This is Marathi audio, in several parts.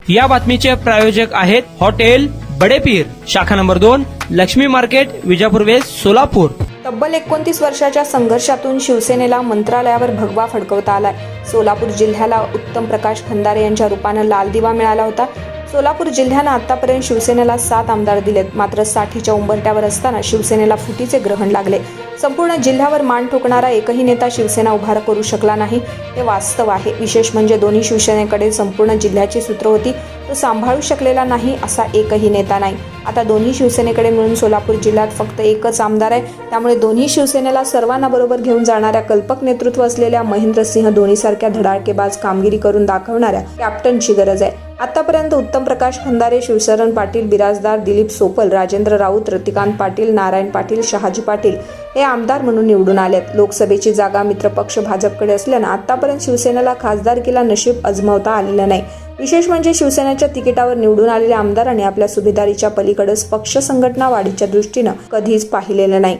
या बातमीचे प्रायोजक आहेत हॉटेल बडेपीर, शाखा number 2, Laxmi market, Vijapur west, Solapur. तब्बल 29 वर्षाच्या संघर्षातून शिवसेनेला मंत्रालयावर भगवा फडकवता आलाय। सोलापूर जिल्ह्याला उत्तम प्रकाश खंदारे यांच्या रूपानं लाल दिवा मिळाला होता। सोलापूर जिल्ह्यानं आतापर्यंत शिवसेनेला 7 आमदार दिलेत, मात्र 60च्या उंबरठ्यावर असताना शिवसेनेला फुटीचे ग्रहण लागले। संपूर्ण जिल्ह्यावर मान ठोकणारा एकही नेता शिवसेना उभा करू शकला नाही, हे वास्तव आहे। विशेष म्हणजे दोन्ही शिवसेनेकडे संपूर्ण जिल्ह्याची सूत्र होती, तो सांभाळू शकलेला नाही असा एकही नेता नाही। आता दोन्ही शिवसेनेकडे मिळून सोलापूर जिल्ह्यात फक्त एकच आमदार आहे, त्यामुळे दोन्ही शिवसेनेला सर्वांना बरोबर घेऊन जाणाऱ्या कल्पक नेतृत्व असलेल्या महेंद्रसिंह धोनीसारख्या धडाकेबाज कामगिरी करून दाखवणाऱ्या कॅप्टनची गरज आहे। आतापर्यंत उत्तम प्रकाश खंदारे, शिवशरण पाटील, बिराजदार, दिलीप सोपल, राजेंद्र राऊत, रतिकांत पाटील, नारायण पाटील, शहाजी पाटील हे आमदार म्हणून निवडून आलेत। लोकसभेची जागा मित्रपक्ष भाजपकडे असल्यानं आतापर्यंत शिवसेनेला खासदारकीला नशीब अजमावता आलेलं नाही। विशेष म्हणजे शिवसेनेच्या तिकिटावर निवडून आलेल्या आमदारांनी आपल्या सुभेदारीच्या पलीकडेच पक्ष संघटना वाढीच्या दृष्टीनं कधीच पाहिलेलं नाही।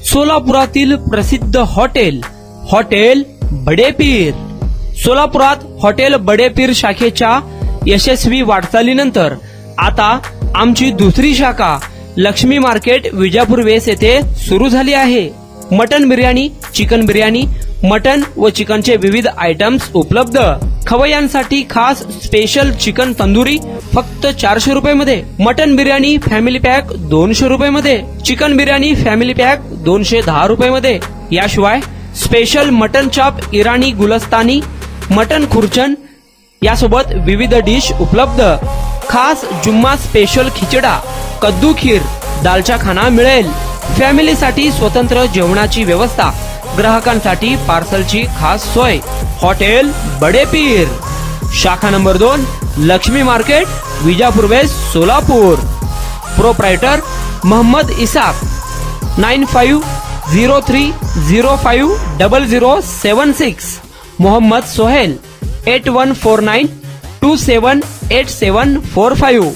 सोलापुरातील प्रसिद्ध हॉटेल बडेपीर। सोलापुरात हॉटेल बडेपीर शाखेच्या यशस्वी वाटचालीनंतर आता आमची दुसरी शाखा लक्ष्मी मार्केट, विजापूर वेस्ट येथे सुरू झाली आहे। Mutton biryani, chicken biryani, mutton व चिकनचे विविध आयटम्स उपलब्ध। खवय्यांसाठी खास स्पेशल चिकन तंदुरी फक्त 400 रुपये मध्ये, मटन बिर्याणी फॅमिली पॅक 200 रुपये मध्ये, चिकन बिर्याणी फॅमिली पॅक 210 रुपये मध्ये। याशिवाय स्पेशल मटन चाप, इराणी गुलस्तानी, मटन खुर्चन यासोबत विविध डिश उपलब्ध। खास जुम्मा स्पेशल खिचडा, कद्दू खीर, दालचा खाना मिळेल। फॅमिलीसाठी स्वतंत्र जेवणाची व्यवस्था, ग्राहकांसाठी पार्सलची खास सोय। हॉटेल बडेपीर, शाखा number 2, Laxmi market, Vijapur west, Solapur. Proprietor Mohammad Isak, 9503050076। Mohammad Sohail, 8149278745।